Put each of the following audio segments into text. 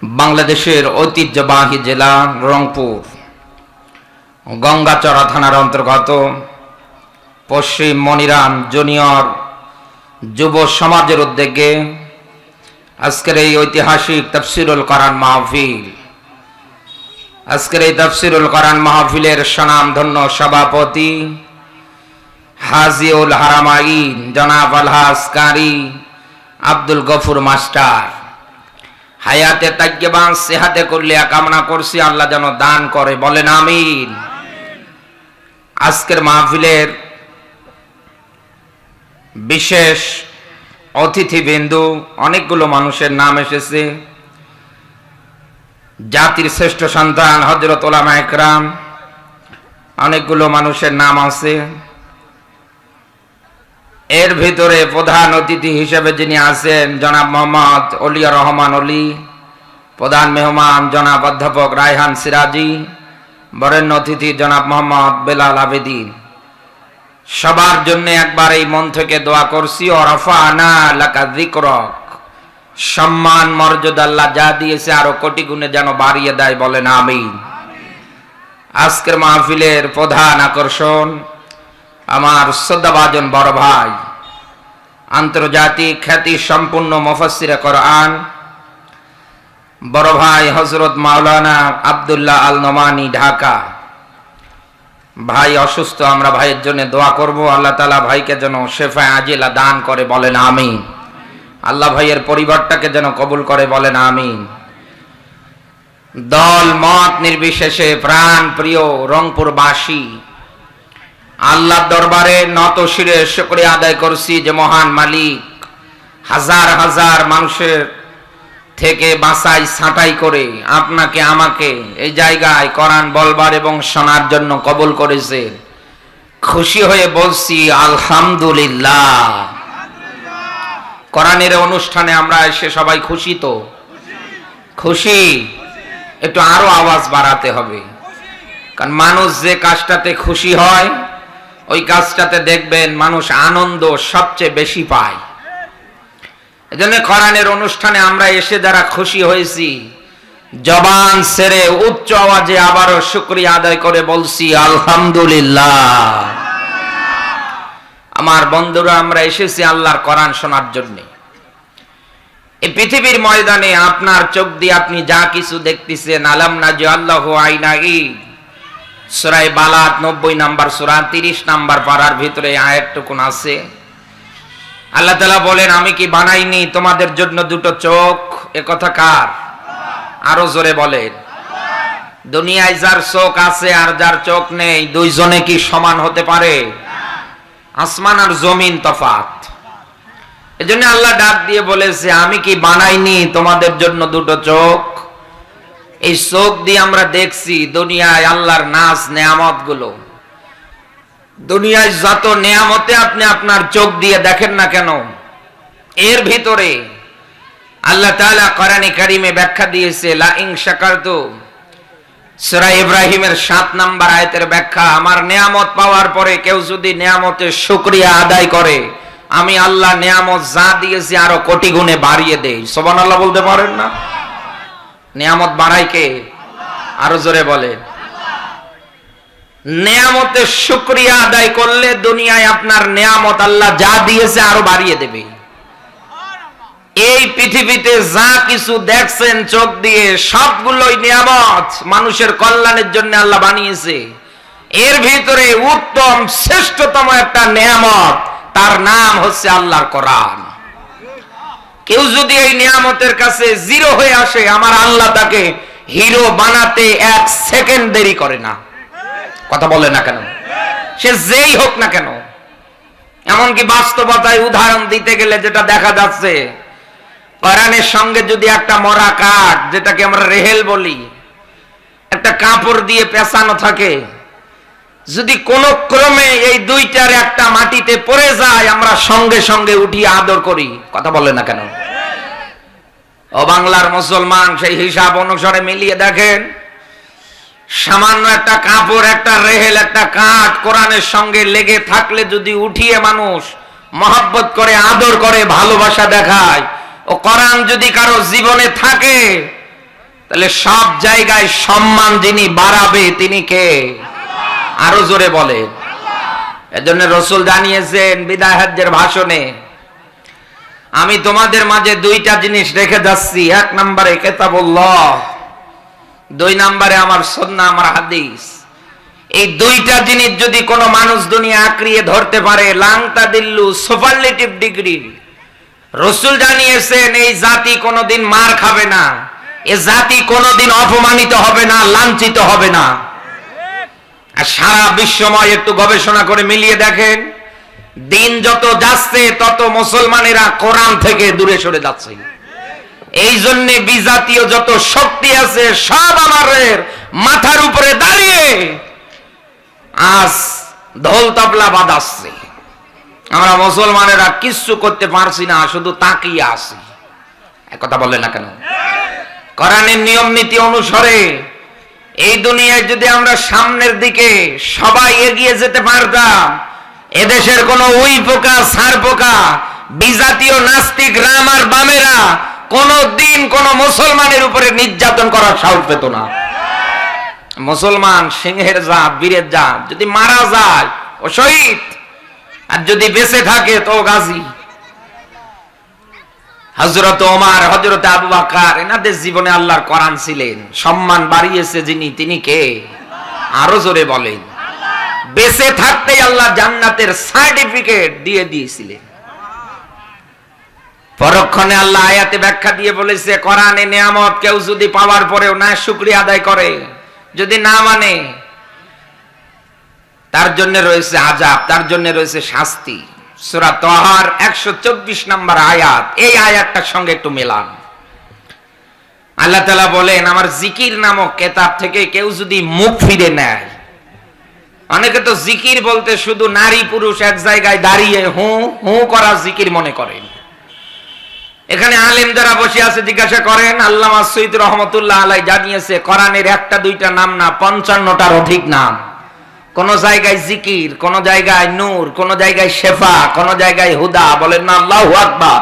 বাংলাদেশের ঐতিহ্যবাহী জেলা রংপুর গঙ্গাচড়া থানার অন্তর্গত পশ্চিম মনিরাম জুনিয়র যুব সমাজের উদ্যোগে আজকের এই ঐতিহাসিক তাফসিরুল কোরআন মাহফিল। আজকের এই তাফসিরুল কোরআন মাহফিলের স্বনামধন্য সভাপতি হাজিউল হারামাইন জনাব আলহাজ কারি আব্দুল গফুর মাস্টার, হায়াতে তাজ্ঞবান সেহাতে করলে কামনা করছি আল্লাহ যেন দান করে, বলেন আমিন। আজকের মাহফিলের বিশেষ অতিথিবৃন্দু, অনেকগুলো মানুষের নাম এসেছে। জাতির শ্রেষ্ঠ সন্তান হযরত উলামা ইকরাম, অনেকগুলো মানুষের নাম আছে। এর ভিতরে প্রধান অতিথি হিসেবে যিনি আছেন জনাব মোহাম্মদ অলিয়া রহমান অলি, প্রধান মেহমান জনাব অধ্যাপক রায়হান সিরাজি, বরেণ্য অতিথি জনাব মোহাম্মদ বেলাল আবেদিন। সবার জন্য একবার এই মন থেকে দোয়া করছি, ও রাফা'না লাকা যিকরাক, সম্মান মর্যাদা আল্লাহ যা দিয়েছে আরো কোটি গুণে যেন বাড়িয়ে দেয়, বলেন আমিন। আজকের মাহফিলের প্রধান আকর্ষণ আমার শ্রদ্ধাভাজন বড় ভাই, আন্তর্জাতিক খ্যাতি সম্পূর্ণ মুফাসসিরে কোরআন বড় ভাই হযরত মাওলানা আব্দুল্লাহ আল নোমানী, ঢাকা। ভাই অসুস্থ, আমরা ভাইয়ের জন্য দোয়া করব, আল্লাহ তাআলা ভাইকে যেন শেফায়ে আজিলা দান করে, বলেন আমিন। আল্লাহ ভাইয়ের পরিবারটাকে যেন কবুল করে, বলেন আমিন। দল মত নির্বিশেষে প্রাণ প্রিয় রংপুরবাসী, আল্লাহর দরবারে নত শিরে শুকরিয়া আদায় করছি যে মহান মালিক হাজার হাজার মানুষের থেকে বাছাই ছাঁটাই করে আপনাকে আমাকে এই জায়গায় কোরআন বলবার এবং শোনার জন্য কবুল করেছে। খুশি হয়ে বলছি আলহামদুলিল্লাহ। কোরআনের অনুষ্ঠানে আমরা এসে সবাই খুশি তো? খুশি? একটু আরো আওয়াজ বাড়াতে হবে, কারণ মানুষ যে কাজটাতে খুশি হয় ওই কাজটাতে দেখবেন মানুষ আনন্দ সবচেয়ে বেশি পায়। এজন্য কোরআনের অনুষ্ঠানে আমরা এসে যারা খুশি হয়েছি, জবান ছেড়ে উচ্চ আওয়াজে আবারও শুকরিয়া আদায় করে বলছি আলহামদুলিল্লাহ। আমার বন্ধুরা, আমরা এসেছি আল্লাহর কোরআন শোনার জন্য। এই পৃথিবীর ময়দানে আপনার চোখ দিয়ে আপনি যা কিছু দেখতেছেন, আলাম নাজআল্লাহু আইনাইন, সূরা বালাদ 90 নাম্বার সূরা 30 নাম্বার পারার ভিতরে আয়াতটুকুন আছে। আল্লাহ তাআলা বলেন, আমি কি বানাইনি তোমাদের জন্য দুটো চোখ? এ কথা কার? আরো জোরে বলেন। দুনিয়ায় যার চোখ আছে আর যার চোখ নেই, দুইজনে কি সমান হতে পারে? আসমান আর জমিন তফাত। এজন্য আল্লাহ ডাক দিয়ে বলেছে, আমি কি বানাইনি তোমাদের জন্য দুটো চোখ? এই চোখ দিয়ে আমরা দেখছি দুনিয়ায় আল্লাহর নাজ নেয়ামত গুলো। দুনিয়ায় যত নেয়ামতে আপনি আপনার চোখ দিয়ে দেখেন না কেন, এর ভিতরে আল্লাহ তাআলা কোরআনে কারিমে ব্যাখ্যা দিয়েছে, লা ইন শাকারতুম, সূরা ইব্রাহিমের 7 নাম্বার আয়াতের ব্যাখ্যা, আমার নেয়ামত পাওয়ার পরে কেউ যদি নেয়ামতের শুকরিয়া আদায় করে, আমি আল্লাহ নেয়ামত যা দিয়েছি আরো কোটি গুণে বাড়িয়ে দেই। সুবহানাল্লাহ বলতে পারেন না? নেয়ামত বাড়ায় কে? আরো জোরে বলে। নেয়ামতের শুকরিয়া আদায় করলে দুনিয়ায় আপনার নেয়ামত আল্লাহ যা দিয়েছে আরো বাড়িয়ে দেবে। এই পৃথিবীতে যা কিছু দেখছেন চোখ দিয়ে, সবগুলোই নেয়ামত, মানুষের কল্যাণের জন্য আল্লাহ বানিয়েছে। এর ভিতরে উত্তম শ্রেষ্ঠতম একটা নেয়ামত, তার নাম হচ্ছে আল্লাহর কোরআন। কেউ যদি এই নিয়ামতের কাছে জিরো হয়ে আসে, আমার আল্লাহ তাকে হিরো বানাতে 1 সেকেন্ড দেরি করে না। কথা বলে না কেন? সে যেই হোক না কেন। এমনকি বাস্তবতায় উদাহরণ দিতে গেলে যেটা দেখা যাচ্ছে, কোরআনের সঙ্গে যদি একটা মরা কাঠ, যেটাকে আমরা রেহেল বলি, একটা কাপড় দিয়ে পেঁচানো থাকে, যদি কোন ক্রমে এই দুইটার একটা মাটিতে পড়ে যায়, আমরা সঙ্গে সঙ্গে উঠিয়ে আদর করি। কথা বলে না কেন? ও বাংলার মুসলমান, সেই হিসাব অনুসারে মিলিয়ে দেখেন, সামান্য একটা কাপড়, একটা রেহেল, একটা কাঠ কোরআনের সঙ্গে লেগে থাকলে যদি উঠিয়ে মানুষ মহব্বত করে, আদর করে, ভালোবাসা দেখায়, ও কোরআন যদি কারো জীবনে থাকে, তাহলে সব জায়গায় সম্মান যিনি বাড়াবে তিনি কে? আরো জোরে বলেন। এজন্য রাসূল জানিয়েছেন বিদায় হজ্জের ভাষণে, আমি তোমাদের মাঝে দুইটা জিনিস রেখে যাচ্ছি। এক নম্বরে কিতাবুল্লাহ, দুই নম্বরে আমার সুন্নাহ, আমার হাদিস। এই দুইটা জিনিস যদি কোনো মানুষ দুনিয়া আঁকড়িয়ে ধরতে পারে, লাংতা দিল্লু সুপারলেটিভ ডিগ্রি। রাসূল জানিয়েছেন এই জাতি কোনোদিন মার খাবে না, এ জাতি কোনোদিন অপমানিত হবে না, লাঞ্ছিত হবে না। আর সারা বিশ্বময় একটু গবেষণা করে মিলিয়ে দেখেন, দিন যত যাচ্ছে তত মুসলমানেরা কোরআন থেকে দূরে সরে যাচ্ছে। এই জন্য বিজাতীয় যত শক্তি আছে সব আমাদের মাথার উপরে দাঁড়িয়ে আজ ঢোল তবলা বাজাচ্ছে। আমরা মুসলমানেরা কিচ্ছু করতে পারছি না, শুধু তাকিয়ে আছি। এক কথা বললেন না কেন? কোরআনের নিয়ম নীতি অনুসারে এই দুনিয়ায় যদি আমরা সামনের দিকে সবাই এগিয়ে যেতে পারতাম, এদেশের কোন উই পোকা, সার পোকা, বিজাতীয় নাস্তিক রাম আর বামেরা কোন দিন কোন মুসলমানের উপরে নির্যাতন করার সাহস পেত না। মুসলমান সিংহের জাত, বীরের জাত। যদি মারা যায় ও শহীদ, আর যদি বেঁচে থাকে তো গাজী। হযরত ওমর, হযরত আবু বকর, এনাদের জীবনে আল্লাহর কোরআন ছিলেন। সম্মান বাড়িয়েছে যিনি, তিনি কে? আরো জোরে বলেন। বেঁচে থাকতেই আল্লাহ জান্নাতের সার্টিফিকেট দিয়ে দিয়েছিলেন। পরক্ষণে আল্লাহ আয়াতে ব্যাখ্যা দিয়ে বলেছে, কোরআনে নিয়ামত কেউ যদি পাওয়ার পরেও না শুকরিয়া আদায় করে, যদি না মানে, তার জন্য রয়েছে আযাব, তার জন্য রয়েছে শাস্তি। সূরা তাহার 124 নম্বর আয়াত। এই আয়াতটার সঙ্গে একটু মেলান। আল্লাহ তাআলা বলেন, আমার জিকির নামক কিতাব থেকে কেউ যদি মুখ ফিরে নেয়। অনেকে তো জিকির বলতে শুধু নারী পুরুষ এক জায়গায় দাঁড়িয়ে হু হু করা জিকির মনে করেন। এখানে আলেম যারা বসে আছে জিজ্ঞাসা করেন, আল্লামা সৈয়দ রহমাতুল্লাহ আলাইহি জানিয়েছে কোরআনের একটা দুইটা নাম না, 55টার অধিক নাম। কোন জায়গায় জিকির, কোন জায়গায় নূর, কোন জায়গায় শেফা, কোন জায়গায় হুদা। বলেন না আল্লাহু আকবার।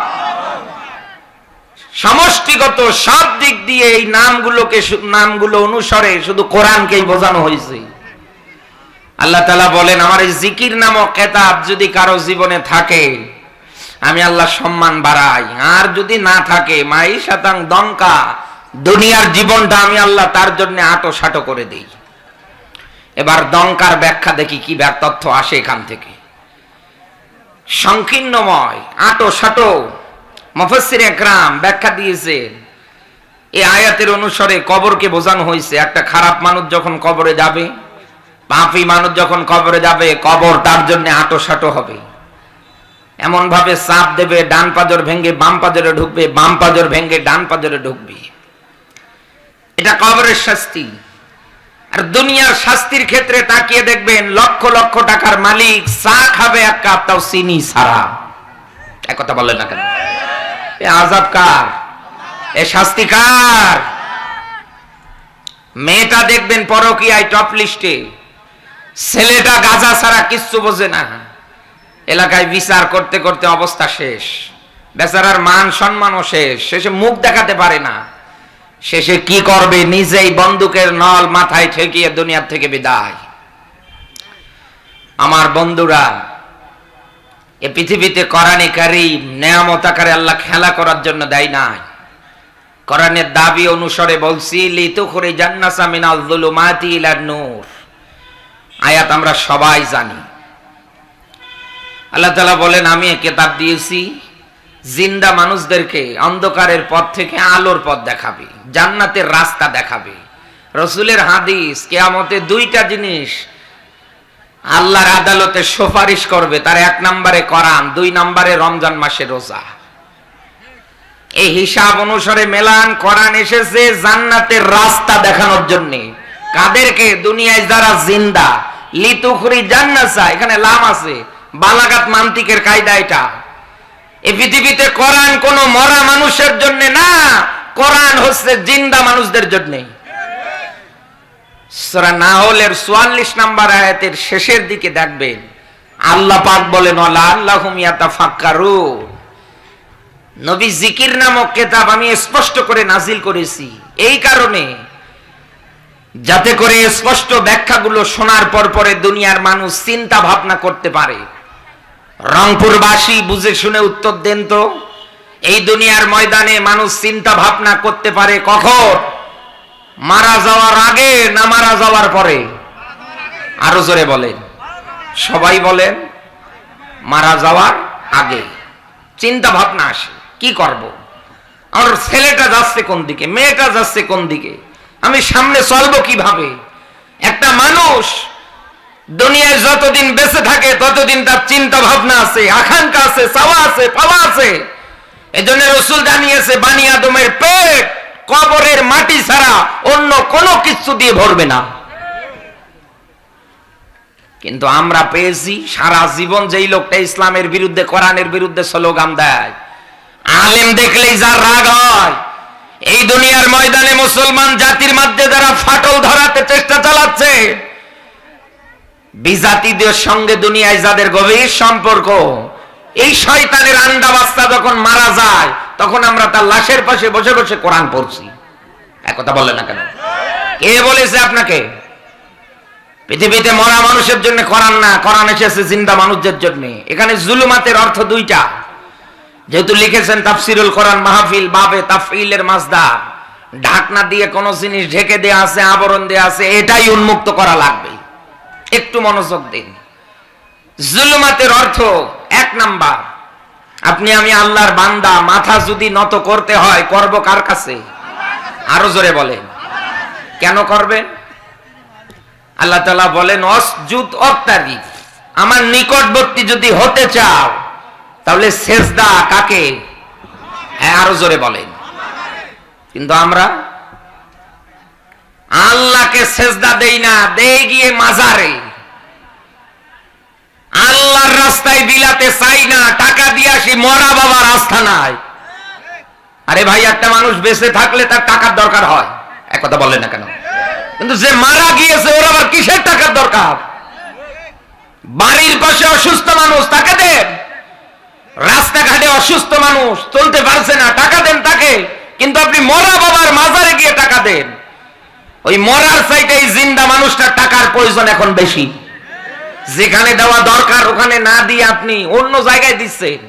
সমষ্টিগত সব দিক দিয়ে এই নামগুলো অনুসারে শুধু কোরআনকেই বোঝানো হয়েছে। আল্লাহ তাআলা বলেন, আমার এই জিকির নামক কিতাব যদি কারো জীবনে থাকে, আমি আল্লাহ সম্মান বাড়াই। আর যদি না থাকে, মাই শাতাং দঙ্কা, দুনিয়ার জীবনটা আমি আল্লাহ তার জন্য আটো সাটো করে দেই। এবার দঙ্কার ব্যাখ্যা দেখি কি তথ্য আসে এখান থেকে। সংকীর্ণময়, আটো সাটো। মুফাসসির একরাম ব্যাখ্যা দিয়েছেন, এই আয়াতের অনুসারে কবরকে বোঝানো হয়েছে। একটা খারাপ মানুষ যখন কবরে যাবে, পাপী মানুষ যখন কবরে যাবে, কবর তার জন্য আটো সাটো হবে। এমন ভাবে চাপ দেবে, ডান পাজর ভেঙে বাম পাজরে ঢুকবে, বাম পাজর ভেঙে ডান পাজরে ঢুকবে। এটা কবরের শাস্তি। আর দুনিয়ার শাস্তির ক্ষেত্রে তাকিয়ে দেখবেন, লক্ষ লক্ষ টাকার মালিক চা খাবে এক কাপ, তাও চিনি ছাড়া। এক কথা বললেন না কেন? এ আযাব কার? এ শাস্তি কার? মেয়েটা দেখবেন পরকীয়ায় টপ লিস্টে, ছেলেটা গাঁজা ছাড়া কিচ্ছু বোঝে না। এলাকায় বিচার করতে করতে অবস্থা শেষ, বেচারার মান সম্মানও শেষ, শেষে মুখ দেখাতে পারে না। শেষে কি করবে? নিজেই বন্দুকের নল মাথায় ঠেকিয়ে দুনিয়া থেকে বিদায়। আমার বন্ধুরা, এই পৃথিবীতে কোরআনে কারীম নিয়ামত আকারে আল্লাহ খেলা করার জন্য দেয় নাই। কোরআনের দাবি অনুসারে বলছি, লিতুখরিজান নাসা মিনাল যুলুমাতি ইলান নূর। আয়াত আমরা সবাই জানি। আল্লাহ তাআলা বলেন, আমি এই কিতাব দিয়েছি জিন্দা মানুষদেরকে অন্ধকারের পথ থেকে আলোর পথ দেখাবে, জান্নাতের রাস্তা দেখাবে। রাসূলের হাদিস, কিয়ামতে দুইটা জিনিস আল্লাহর আদালতে সুপারিশ করবে। তার এক নম্বরে কোরআন, দুই নম্বরে রমজান মাসের রোজা। এই হিসাব অনুসারে মেলান, কোরআন এসেছে জান্নাতের রাস্তা দেখানোর জন্য। কাদেরকে? দুনিয়ায় যারা জিন্দা। লিতুখরিজান নাসা, এখানে লাম আছে, বালাগাত মান্তিকের কায়দা এটা। এই পৃথিবীতে কোরআন কোন মরা মানুষের জন্য না, কোরআন হচ্ছে জিন্দা মানুষদের জন্য। সূরা নাহলের 44 নম্বর আয়াতের শেষের দিকে দেখবেন আল্লাহ পাক বলেন, লাআল্লাহুম ইয়াতাফাক্কারুন। নবী জিকির নামক কিতাব আমি স্পষ্ট করে নাজিল করেছি এই কারণে যাতে করে স্পষ্ট ব্যাখ্যাগুলো শোনার পরে দুনিয়ার মানুষ চিন্তা ভাবনা করতে পারে। রংপুরবাসী বুঝে শুনে উত্তর দেন তো, এই দুনিয়ার ময়দানে মানুষ চিন্তা ভাবনা করতে পারে কখন? মারা যাওয়ার আগে না মারা যাওয়ার পরে? আরো জোরে বলেন, সবাই বলেন। মারা যাওয়ার আগে চিন্তা ভাবনা আসে, কি করব, আর ছেলেটা যাচ্ছে কোন দিকে, মেয়েটা যাচ্ছে কোন দিকে, আমি সামনে চলবো কিভাবে। একটা মানুষ দুনিয়ায় যতদিন বেঁচে থাকে ততদিন তার চিন্তা ভাবনা আছে, আকাঙ্ক্ষা আছে, চাওয়া আছে, পাওয়া আছে। এজন্য রাসূল জানিয়েছে বানি আদমের পেট কবরের মাটি ছাড়া অন্য কোনো কিছু দিয়ে ভরবে না। কিন্তু আমরা পেয়েছি সারা জীবন যেই লোকটা ইসলামের বিরুদ্ধে, কোরআনের বিরুদ্ধে স্লোগান দেয়, আলেম দেখলেই যার রাগ হয়, এই দুনিয়ার ময়দানে মুসলমান জাতির মধ্যে যারা ফাটল ধরাতে চেষ্টা চালাচ্ছে, বিজাতিদের সঙ্গে দুনিয়ায় যাদের গভীর সম্পর্ক, এই শয়তানের আন্ডা বাচ্চা যখন মারা যায় তখন আমরা তার লাশের পাশে বসে বসে কোরআন পড়ছি। একথা বলে না কেন? কে বলেছে আপনাকে? পৃথিবীতে মরা মানুষের জন্য কোরআন না, কোরআন এসেছে জিন্দা মানুষদের জন্য। এখানে জুলুমাতের অর্থ দুইটা, যেহেতু লিখেছেন তাফসিরুল কোরআন মাহফিল বাবে তাফঈলের মাসদার, ঢাকনা দিয়ে কোন জিনিস ঢেকে দেয়া আছে, আবরণ দেয়া আছে, এটাই উন্মুক্ত করা লাগবে। একটু মনোযোগ দিন। জুলুমাতের অর্থ এক নাম্বার, আপনি আমি আল্লাহর বান্দা, মাথা যদি নত করতে হয় করব কার কাছে? আরো জোরে বলেন, কেন করবেন? আল্লাহ তাআলা বলেন অসজুদ ওয়াক্তারিফ, আমার নিকটবর্তী যদি হতে চাও তাহলে সেজদা কাকে? হ্যাঁ, আরো জোরে বলেন। কিন্তু আমরা আল্লাহকে সেজদা দেই না, দেই গিয়ে মাজারে। আল্লাহর রাস্তায় বিলাতে চাই না, টাকা দিয়ে আসি মরা বাবার আস্থা নাই। আরে ভাই, একটা মানুষ বেঁচে থাকলে তার টাকার দরকার হয়, এক কথা বলেন না কেন? কিন্তু যে মারা গিয়েছে ওর আবার কিসের টাকার দরকার? বাড়ির পাশে অসুস্থ মানুষ, তাকে দেন। রাস্তাঘাটে অসুস্থ মানুষ চলতে পারছে না, টাকা দেন তাকে। কিন্তু আপনি মরা বাবার মাজারে গিয়ে টাকা দেন। ওই মরার চাইতে এই জিন্দা মানুষটার টাকার প্রয়োজন এখন বেশি। যেখানে দেওয়া দরকার ওখানে না দিয়ে আপনি অন্য জায়গায় দিচ্ছেন।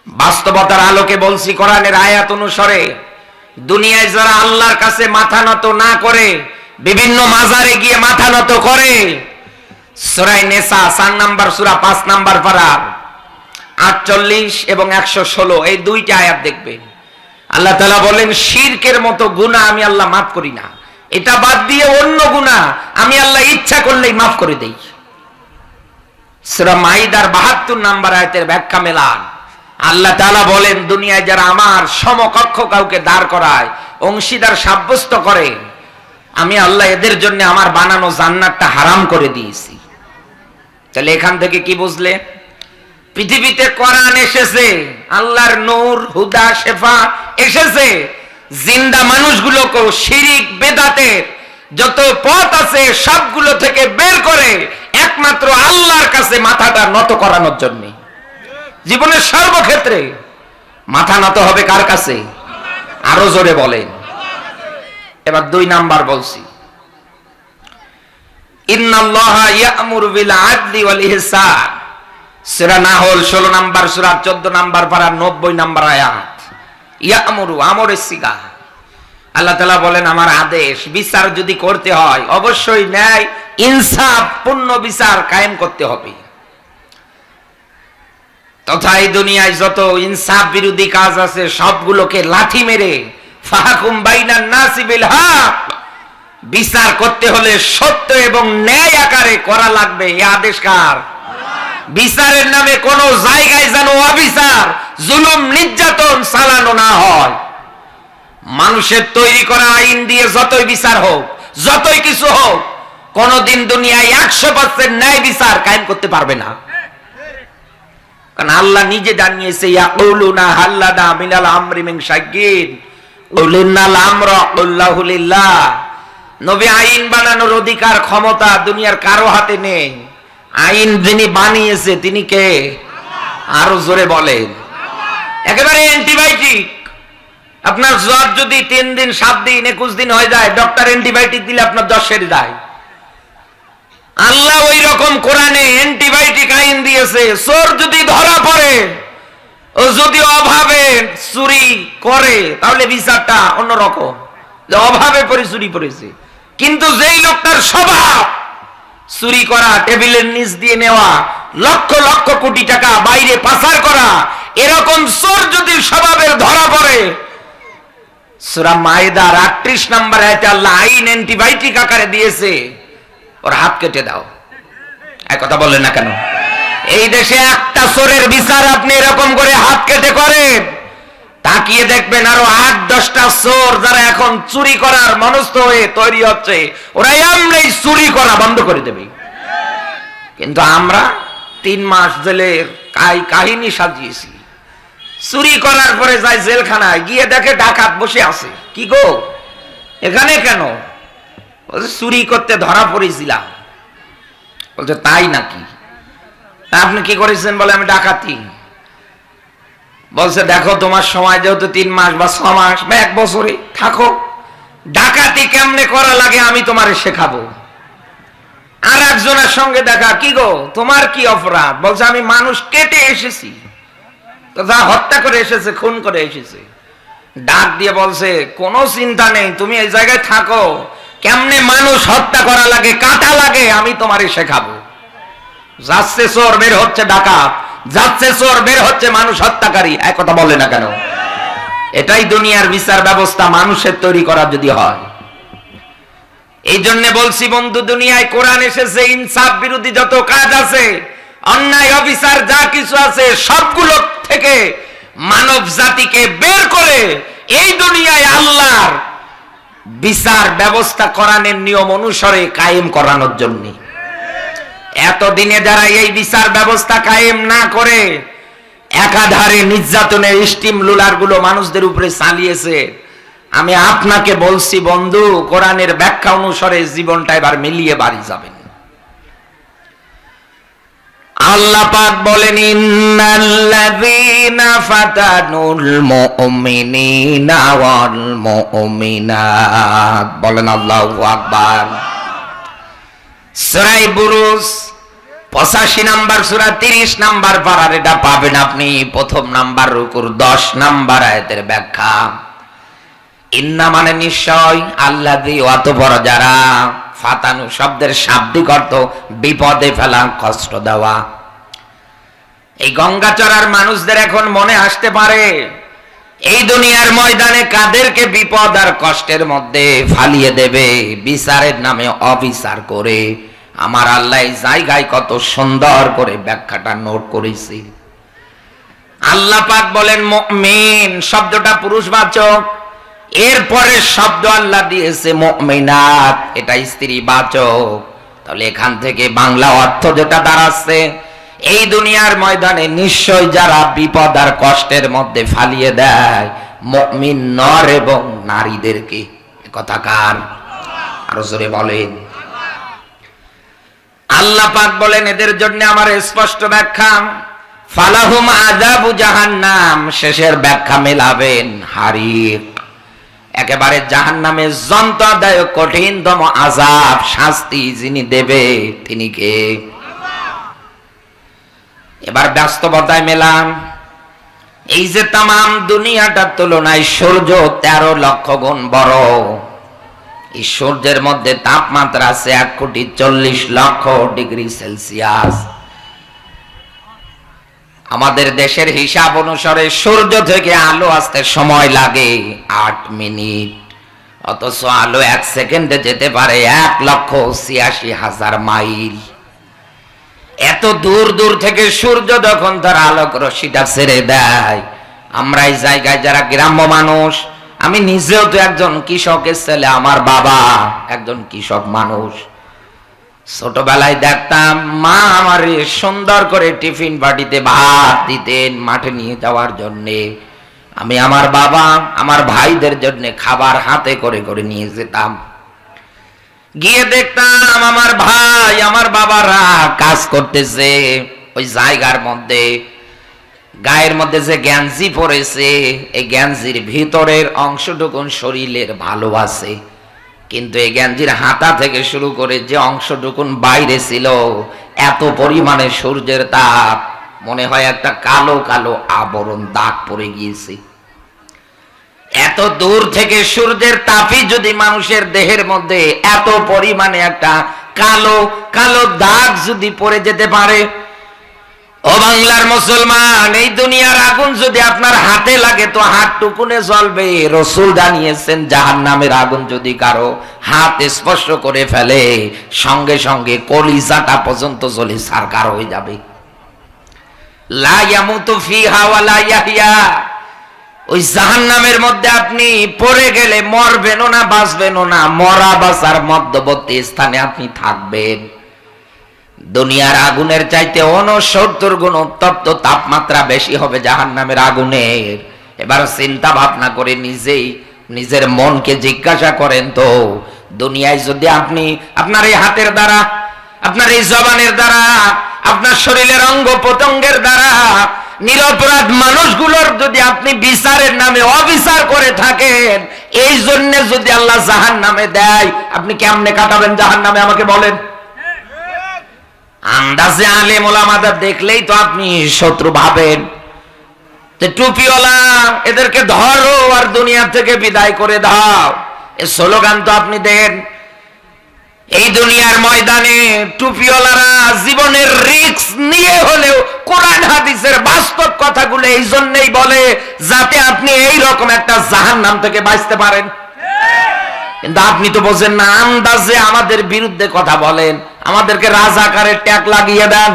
বাস্তবতার আলোকে বলছি, কোরআনের আয়াত অনুসারে দুনিয়ায় যারা আল্লাহর কাছে মাথা নত না করে বিভিন্ন মাজারে গিয়ে মাথা নত করে, সূরা নিসা 4 নাম্বার সূরা 5 নাম্বার পারা 48 এবং 116 এই দুইটা আয়াত দেখবেন। আল্লাহ তাআলা বলেন শিরকের মতো গুনাহ আমি আল্লাহ মাফ করি না, এটা বাদ দিয়ে অন্য গুনাহ আমি আল্লাহ ইচ্ছা করলেই মাফ করে দেই। সূরা মাইদার 72 নাম্বার আয়াতের ব্যাখ্যা মেলান। আল্লাহ তাআলা বলেন দুনিয়ায় যারা আমার সমকক্ষ কাউকে দাঁড় করায়, অংশীদার সাব্যস্ত করে, আমি আল্লাহ এদের জন্য আমার বানানো জান্নাতটা হারাম করে দিয়েছি। তাহলে এখান থেকে কি বুঝলে? পৃথিবীতে কোরআন এসেছে, আল্লাহর নূর, হুদা, শেফা এসেছে জিন্দা মানুষগুলোকে শিরিক বেদাতের যত পথ আছে সবগুলো থেকে বের করে একমাত্র আল্লাহর কাছে মাথাটা নত করানোর জন্য। জীবনের সর্বক্ষেত্রে মাথা নত হবে কার কাছে? আরো জোরে বলেন। এবার 2 নাম্বার বলছি, ইন্নাল্লাহা ইয়া'মুরু বিল আদলি ওয়াল ইহসান, সূরা নাহল 16 নাম্বার সূরা 14 নাম্বার পারা 90 নাম্বার আয়াত। ইয়া'মুরু আমরের সিগা। আল্লাহ তাআলা বলেন আমার আদেশ, বিচার যদি করতে হয় অবশ্যই ন্যায় ইনসাফ পূর্ণ বিচার কায়েম করতে হবে। তথা এই দুনিয়ায় যত ইনসাফ বিরোধী কাজ আছে সবগুলোকে লাঠি মেরে ফাহকুম বাইনান নাসি বিল হক, বিচার করতে হলে সত্য এবং ন্যায় আকারে করা লাগবে। এই আদেশ কার? বিচারের নামে কোন জায়গায় যেন অবিচার, জুলুম, নির্যাতন চালানো না হয়। মানুষের তৈরি করা আইন দিয়ে যতই বিচার হোক, যতই কিছু হোক, কোনদিন দুনিয়ায় 100% ন্যায় বিচার কায়েম করতে পারবে না। কারণ আল্লাহ নিজে জানিয়েছে ইয়াকুলুনা হাল্লানা মিনাল আমরি মিন শাইইন উলিনাল আমরা আল্লাহু লিল্লাহ। নবী আইন বানানোর অধিকার ক্ষমতা দুনিয়ার কারো হাতে নেই। আইন যিনি বানিয়েছে তিনি কে? আরো জোরে বলেন। একেবারে অ্যান্টিবায়োটিক। আপনার জ্বর যদি 3 দিন 7 দিন 21 দিন হয়ে যায়, ডক্টর অ্যান্টিবায়োটিক দিলে আপনার জ্বর সেরে যায়। আল্লাহ ওই রকম কোরআনে অ্যান্টিবায়োটিক আইন দিয়েছে, চোর যদি ধরা পড়ে, ও যদি অভাবে চুরি করে, তাহলে বিচারটা অন্যরকম, যে অভাবে পড়ে চুরি করেছে। কিন্তু যেই লোকটার স্বভাব চুরি করা, টেবিলের নিচ দিয়ে নেওয়া, লক্ষ লক্ষ কোটি টাকা বাইরে পাচার করা, এরকম চোর যদি স্বভাবের ধরা পড়ে, সূরা মায়েদার 38 নম্বর আয়াতে আল্লাহ আইন অ্যান্টিবায়োটিক আকারে দিয়েছে, ওর হাত কেটে দাও। এক কথা বললেন না কেন? এই দেশে একটা চোরের বিচার আপনি এরকম করে হাত কেটে করেন, তাকিয়ে দেখবেন আরো 8-10টা চোর যারা এখন চুরি করার মনস্থ হয়ে তৈরি হচ্ছে, ওরা এমনি চুরি করা বন্ধ করে দেবে। কিন্তু আমরা 3 মাস জেলের কাহিনী সাজিয়েছি। চুরি করার পরে যায় জেলখানায়, গিয়ে দেখে ডাকাত বসে আছে। কি গো, এখানে কেন? বলছে চুরি করতে ধরা পড়েছিলাম। বলছে তাই নাকি? আপনি কি করেছেন? বলে আমি ডাকাতি। বলছে দেখো, তোমার সময় যেহেতু 3 মাস বা 6 মাস বা 1 বছরে, থাকো, ডাকাতি কেমনে করা লাগে আমি তোমারে শেখাবো। আর একজনের সঙ্গে দেখা, কি গো তোমার কি অপরাধ? বলছে আমি মানুষ কেটে এসেছি। তো যা হত্যা করে এসেছে, খুন করে এসেছে। ডাক দিয়ে বলছে কোনো চিন্তা নেই, তুমি এই জায়গায় থাকো, কেমনে মানুষ হত্যা করা লাগে, কাটা লাগে আমি তোমারে শেখাবো। যাচ্ছে চোর, বের হচ্ছে ডাকাত, যাচ্ছে চোর, বের হচ্ছে মানুষ হত্যাকারী। এক কথা বলে না কেন? এটাই দুনিয়ার বিচার ব্যবস্থা মানুষের তৈরি করা যদি হয়। এই জন্য বলছি বন্ধু, দুনিয়ায় কোরআন এসেছে, ইনসাফ বিরোধী যত কাজ আছে, অন্যায় অবিচার যা কিছু আছে, সবগুলো থেকে মানব জাতিকে বের করে এই দুনিয়ায় আল্লাহর বিচার ব্যবস্থা কোরআনের নিয়ম অনুসারে কায়েম করানোর জন্য। এতদিনে যারা এই বিচার ব্যবস্থা কায়েম না করে একাধারে নির্যাতনের স্টিম রুলার গুলো মানুষদের উপরে চালিয়েছে, আমি আপনাকে বলছি বন্ধু, কোরআনের ব্যাখ্যা অনুসারে জীবনটা এবার মিলিয়ে বাড়ি যাবেন। আল্লাহ পাক বলেন, ইন্নাল্লাযীনা ফাতানুল মুমিনিনা ওয়াল মুমিনাত। বলেন আল্লাহু আকবার। সূরা বুরুজ 85 নাম্বার সূরা 30 নাম্বার পারার এটা পাবেন আপনি। 1 নাম্বার রুকুর 10 নাম্বার আয়াতের ব্যাখ্যা। ইন্না মানে নিশ্চয়, আল্লাযী অতঃপর যারা, ফাতানু শব্দের শাব্দিক অর্থ বিপদে ফেলা, কষ্ট দেওয়া। এই গঙ্গাচড়ার মানুষদের এখন মনে আসতে পারে, এই দুনিয়ার ময়দানে কাদেরকে বিপদ আর কষ্টের মধ্যে ফালিয়ে দেবে বিচারের নামে অবিচার করে। আমার আল্লাহ এই জায়গায় কত সুন্দর করে ব্যাখ্যাটা নোট করেছি। আল্লাহ পাক বলেন মুমিন শব্দটা পুরুষবাচক, এরপরে শব্দ আল্লাহ দিয়েছে মুমিনাত, এটা স্ত্রীবাচক। তাহলে এখান থেকে বাংলা অর্থ যেটা দাঁড়াচ্ছে, এই দুনিয়ার ময়দানে নিশ্চয় যারা বিপদ আর কষ্টের মধ্যে ফালিয়ে দেয় মুমিন নর এবং নারীদেরকে। কথা কার? আরো জোরে বলেন। আল্লাহ পাক বলেন এদের জন্য আমার স্পষ্ট ব্যাখ্যা, ফালাহুম আযাবু জাহান্নাম, শেষের ব্যাখ্যা মেলাবেন হারিক, একেবারে জাহান্নামের যন্ত্রদায়ক কঠিনতম আযাব, শাস্তি যিনি দেবে তিনি কে? এবার বাস্তবতায় মেলাম, এই যে তাম দুনিয়াটার তুলনায় সূর্য 13 লক্ষ গুণ বড়, এই সূর্যের মধ্যে তাপমাত্রা আছে 1,40,00,000 আমাদের দেশের হিসাব অনুসারে সূর্য থেকে আলো আসতে সময় লাগে 8 মিনিট, অথচ আলো 1 সেকেন্ডে যেতে পারে 1,86,000 মাইল। এত দূর দূর থেকে সূর্য যখন তার আলোক রশ্মিটা ছেড়ে দেয়, আমরা এই জায়গায় যারা গ্রাম্য মানুষ, আমি নিজেও তো একজন কৃষকের ছেলে, আমার বাবা একজন কৃষক মানুষ। ছোটবেলায় দেখতাম মা আমারে সুন্দর করে টিফিন বাটিতে ভাত দিতেন মাঠে নিয়ে যাওয়ার জন্যে। আমি আমার বাবা আমার ভাইদের জন্য খাবার হাতে করে করে নিয়ে যেতাম। গিয়ে দেখতাম আমার ভাই আমার বাবারা কাজ করতেছে ওই জায়গার মধ্যে, গায়ের মধ্যে যে গেঞ্জি পরেছে, এই গেঞ্জির ভিতরের অংশটুকুন শরীরের ভালো আছে, কিন্তু এই গেঞ্জির হাতা থেকে শুরু করে যে অংশটুকুন বাইরে ছিল, এত পরিমাণে সূর্যের তাপ, মনে হয় একটা কালো কালো আবরণ দাগ পড়ে গিয়েছে। এত দূর থেকে সূর্যের তাপই যদি মানুষের দেহের মধ্যে এত পরিমাণে একটা কালো কালো দাগ যদি পড়ে যেতে পারে, ও বাংলার মুসলমান, এই দুনিয়ার আগুন যদি আপনার হাতে লাগে তো হাত টুকুনে জ্বলবে। রাসূল জানিয়েছেন জাহান্নামের আগুন যদি কারো হাত স্পর্শ করে ফেলে, সঙ্গে সঙ্গে কলিজাটা পর্যন্ত জ্বলে ছারখার হয়ে যাবে। লা ইয়ামুতু ফিহা ওয়া লা ইয়াহইয়া, ওই জাহান্নামের মধ্যে আপনি পড়ে গেলে মরবেনও না বাঁচবেনও না, মরা বাঁচার মধ্যবর্তী স্থানে আপনি থাকবেন। দুনিয়ার আগুনের চাইতে 69 গুণ উত্তপ্ত তাপমাত্রা বেশি হবে জাহান্নামের আগুনের। এবার চিন্তা ভাবনা করে নিজেই নিজের মনকে জিজ্ঞাসা করেন তো, দুনিয়ায় যদি আপনি আপনার এই হাতের দ্বারা, আপনার এই জবানের দ্বারা, আপনার শরীরের অঙ্গ প্রত্যঙ্গের দ্বারা নিরপরাধ মানুষগুলোর যদি আপনি বিচারের নামে অবিচার করে থাকেন, এই জন্য যদি আল্লাহ জাহান্নামে দেয়, আপনি কেমনে কাটাবেন জাহান্নামে আমাকে বলেন? আন্দাজে আলেম ওলামাদের দেখলেই তো আপনি শত্রু ভাবেন। টুপিওয়ালা এদেরকে ধরো আর দুনিয়া থেকে বিদায় করে দাও, এই স্লোগান তো আপনি দেন। এই দুনিয়ার ময়দানে টুপিওয়ালারা জীবনের রিস্ক নিয়ে হলেও কোরআন হাদিসের বাস্তব কথাগুলো এই জন্যই বলে, যাতে আপনি এই রকম একটা জাহান্নাম থেকে বাঁচতে পারেন। কিন্তু আপনি তো বোঝেন না, আন্দাজে আমাদের বিরুদ্ধে কথা বলেন, আমাদেরকে রাজাকারের ট্যাগ লাগিয়ে দেন,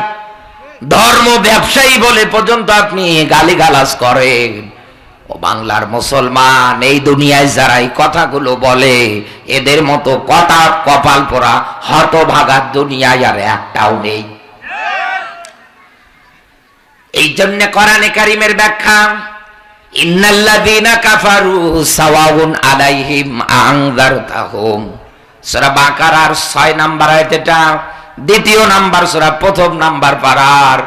ধর্ম ব্যবসায়ী বলে পর্যন্ত আপনি গালিগালাজ করেন। ও বাংলার মুসলমান, এই দুনিয়ায় যারা এই কথাগুলো বলে, এদের মতো কথা কপাল পোড়া হতভাগার দুনিয়ায় আর একটাও নেই। এই জন্য কোরআনে কারীমের ব্যাখ্যা, ইন্নাল্লাযীনা কাফারু সাওয়াউন আলাইহিম আনযারতাহুম, সূরা বাকারার 6 নাম্বার আয়াত, এটা 2 নাম্বার সূরা 1 নাম্বার পারার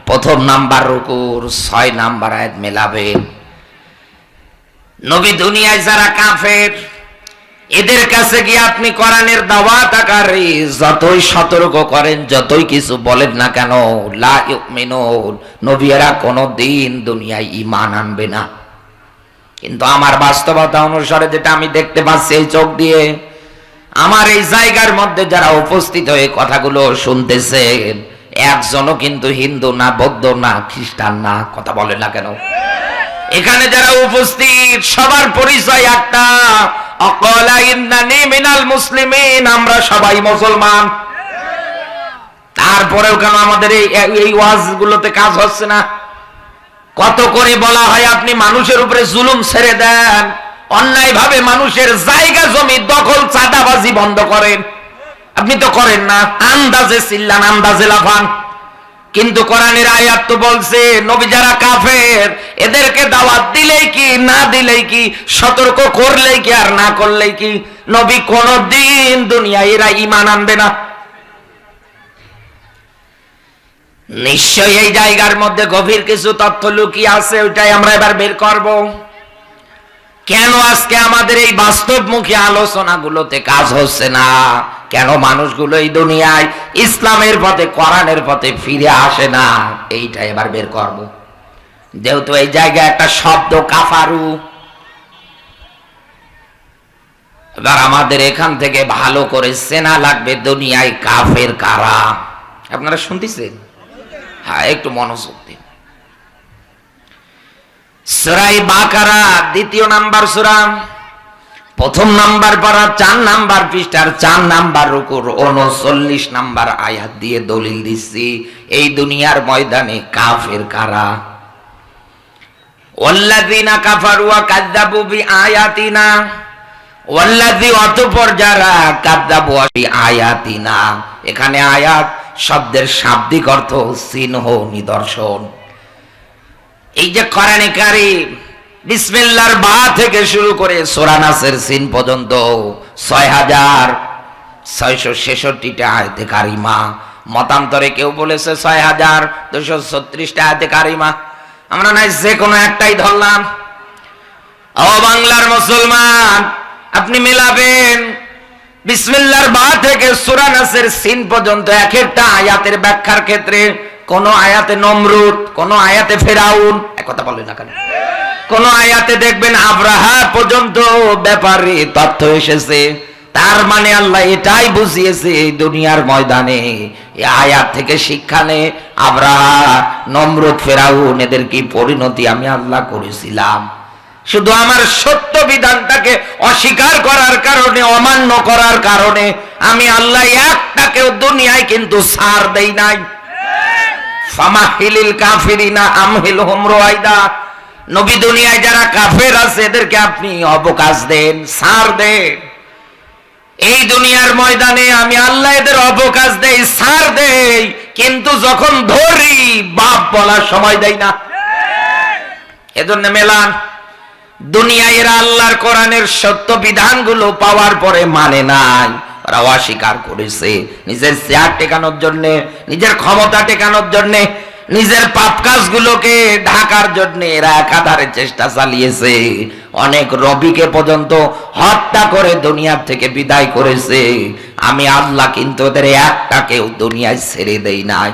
1 নাম্বার রুকুর 6 নাম্বার আয়াত মেলাবেন। নবী দুনিয়ায় যারা কাফের, এদের কাছে গিয়ে আপনি কোরআনের দাওয়াত আকারে যতই সতর্ক করেন, যতই কিছু বলেন না কেন, লা ইউমিনুন, নবীরা কোনদিন দুনিয়ায় ঈমান আনবে না। কিন্তু আমার বাস্তবতা অনুসারে যেটা আমি দেখতে পাচ্ছি এই চোখ দিয়ে, আমার এই জায়গার মধ্যে যারা উপস্থিত হয়ে কথাগুলো শুনতেছেন, একজনও কিন্তু হিন্দু না, বৌদ্ধ না, খ্রিস্টান না। কথা বলে না কেন? এখানে যারা উপস্থিত সবার পরিচয় একটা, আকালা ইন্নানি মিনাল মুসলিমিন, আমরা সবাই মুসলমান। তারপরেও কেন আমাদের এই ওয়াজগুলোতে কাজ হচ্ছে না? কত করে বলা হয় আপনি মানুষের উপরে জুলুম ছেড়ে দেন, অন্যায় ভাবে মানুষের জায়গা জমি দখল চাঁদাবাজি বন্ধ করেন, আপনি তো করেন না। আন্দাজে চিল্লান, আন্দাজে লাফান। কিন্তু কোরআনের আয়াত তো বলছে, নবী যারা কাফের, এদেরকে দাওয়াত দিলেই কি না দিলেই কি, সতর্ক করলেই কি আর না করলেই কি, নবী কোনদিন দুনিয়ায় এরা ঈমান আনবে না। নিশ্চয়ই এই জায়গার মধ্যে গভীর কিছু তথ্য লুকিয়ে আছে, ওইটাই আমরা এবার বের করব। কেন আজকে আমাদের এই বাস্তবমুখী আলোচনাগুলোতে কাজ হচ্ছে না? কেন মানুষগুলো এই দুনিয়ায় ইসলামের পথে, কোরআনের পথে ফিরে আসে না? এইটা এবার বের করব। যেহেতু এই জায়গায় একটা শব্দ কাফারু, এবার আমাদের এখান থেকে ভালো করে চেনা লাগবে দুনিয়ায় কাফের কারা। আপনারা শুনতেছেন? হ্যাঁ, একটু মনোযোগ দিন। সূরা বাকারা 2 নাম্বার সূরা, 1 নাম্বার পারা 4 নাম্বার পৃষ্ঠার 4 নাম্বার রুকুর 39 নাম্বার আয়াত দিয়ে দলিল দিচ্ছি এই দুনিয়ার ময়দানে কাফের কারা। ওয়াল্লাযিনা কাফারু ওয়া কাযযাবু বিআয়াতিনা, ওয়াল্লাযী, অতঃপর যারা, কাযযাবু বিআয়াতিনা, এখানে আয়াত শব্দের শাব্দিক অর্থ চিহ্ন, নিদর্শন। এই যে কোরআনে কারীম বিসমিল্লাহর বা থেকে শুরু করে সূরা নাসের সিন পর্যন্ত 6666টা আয়াতে কারিমা, মতান্তরে কেউ বলেছে 6236টা আয়াতে কারিমা, আমরা নাই যে কোনো একটাই ধরলাম। ও বাংলার মুসলমান, আপনি মেলাবেন বিসমিল্লাহর বা থেকে সূরা নাসের সিন পর্যন্ত এক একটা আয়াতের ব্যাখ্যার ক্ষেত্রে কোন আয়াতে নমরুদ, কোন আয়াতে ফেরাউন, এক কথা বলেন না কেন, কোন আয়াতে দেখবেন আব্রাহা পর্যন্ত ব্যাপারে তথ্য এসেছে। তার মানে আল্লাহ এটাই বুঝিয়েছে এই দুনিয়ার ময়দানে এই আয়াত থেকে শিক্ষা নে আব্রাহা, নমরুদ, ফেরাউন এদের কি পরিণতি আমি আল্লাহ করেছিলাম। শুধু আমার সত্য বিধানটাকে অস্বীকার করার কারণে, অমান্য করার কারণে আমি আল্লাহ একটাকেও দুনিয়ায় কিন্তু ছাড় দেই নাই। ফামাহিলিল কাফিরিনা আমহিলহুম রুয়াইদা। নবী দুনিয়ায় যারা কাফের আছে এদেরকে আপনি অবকাশ দেন, ছাড় দেন। এই দুনিয়ার ময়দানে আমি আল্লাহ এদের অবকাশ দেই, ছাড় দেই, কিন্তু যখন ধরি বাপ বলার সময় দেই না। এজন্য মেলান দুনিয়ায় এরা আল্লাহর কোরআনের সত্য বিধানগুলো পাওয়ার পরে মানে নাই, ওরা অস্বীকার করেছে। নিজের চেয়ার টেকানোর জন্য, নিজের ক্ষমতা টেকানোর জন্য, নিজের পাপ কাজগুলোকে ঢাকার জন্য এরা একাধারে চেষ্টা চালিয়েছে। অনেক নবীকে পর্যন্ত হত্যা করে দুনিয়ার থেকে বিদায় করেছে। আমি আল্লাহ কিন্তু ওদের একটাকেও দুনিয়ায় ছেড়ে দেই নাই।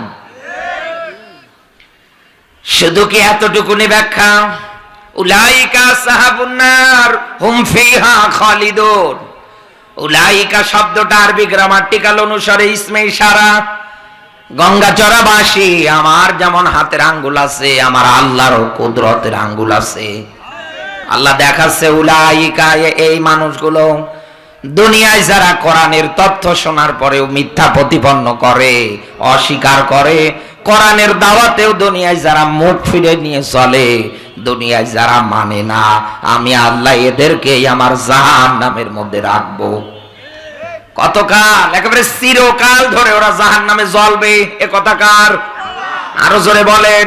শুধু কি এতটুকুনি ব্যাখ্যা? উলাইকা আসহাবুন নার হুম ফিহা খালিদুন। উলাইকা শব্দটা আরবি গ্রামাটিক্যাল অনুসারে ইসমে ইশারা। গঙ্গাচড়াবাসী, আমার যেমন হাতের আঙ্গুল আছে আমার আল্লাহরও কুদরতের আঙ্গুল আছে। আল্লাহ দেখাচ্ছে উলাইকা এই মানুষগুলো দুনিয়ায় যারা কোরআনের তথ্য শোনার পরেও মিথ্যা প্রতিপন্ন করে, অস্বীকার করে, কোরআনের দাওয়াতেও দুনিয়ায় যারা মুখ ফিরে নিয়ে চলে, দুনিয়ায় যারা মানে না, আমি আল্লাহ এদেরকে আমার জাহান্নামের মধ্যে রাখবো। কতকাল? একেবারে চিরকাল ধরে ওরা জাহান্নামে জ্বলবে। এ কথা কার? আরো জোরে বলেন।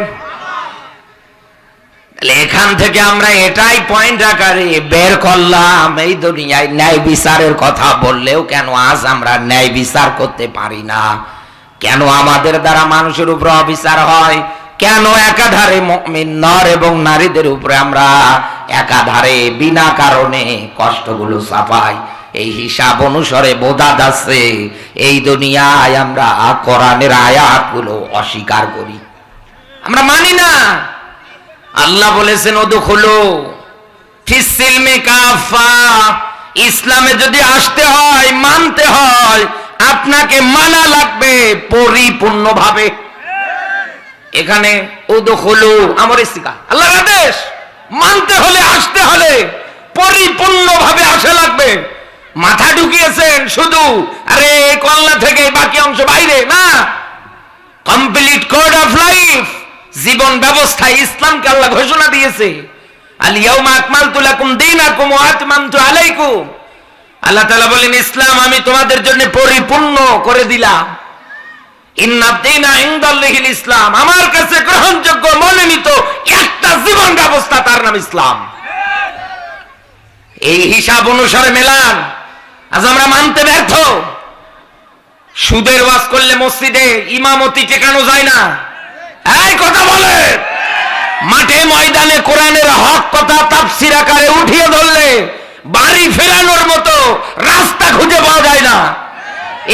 এখান থেকে আমরা এটাই পয়েন্ট আকারে বের করলাম, এই দুনিয়ায় ন্যায় বিচারের কথা বললেও কেন আজ আমরা ন্যায় বিচার করতে পারি না? কেন আমাদের দ্বারা মানুষের উপর অবিচার হয়? কেন একাধারে মুমিন নর এবং নারীদের উপরে আমরা একাধারে বিনা কারণে কষ্টগুলো চাপাই? এই হিসাব অনুসারে বোঝা যাচ্ছে এই দুনিয়ায় আমরা কোরআনের আয়াতগুলো অস্বীকার করি, আমরা মানি না। আল্লাহ বলেছেন উদখুলু ফিস সিলমি কাফা। ইসলামে যদি আসতে হয়, মানতে হয়, আপনাকে মানা লাগবে পরিপূর্ণভাবে। এখানে উদখুলু আমর ইস্তিকা, আল্লাহর আদেশ। মানতে হলে, আসতে হলে পরিপূর্ণভাবে আসা লাগবে। মাথা ঢুকিয়েছেন শুধু আরে কল্লা থেকে বাকি অংশ বাইরে না। কমপ্লিট কোড অফ লাইফ, জীবন ব্যবস্থা ইসলামকে আল্লাহ ঘোষণা দিয়েছে। আল ইয়াউমা আকমালতু লাকুম দীনাকুম ওয়া আতমামতু আলাইকুম। আল্লাহ তাআলা বলেন ইসলাম আমি তোমাদের জন্য পরিপূর্ণ করে দিলাম। ইন্না দীনা ইনদাল্লাহিল ইসলাম, আমার কাছে গ্রহণযোগ্য মনোনীত একটা জীবন ব্যবস্থা, তার নাম ইসলাম। এই হিসাব অনুসারে মেলান আজ আমরা মানতে ব্যর্থ। সুদের ওয়াজ করলে মসজিদে ইমামতি টেকানো যায় না, এই কথা বলে। মাঠে ময়দানে কোরআনের হক কথা তাফসীর আকারে উঠিয়ে ধরলে বাড়ি ফেরানোর মতো রাস্তা খুঁজে পাওয়া যায় না।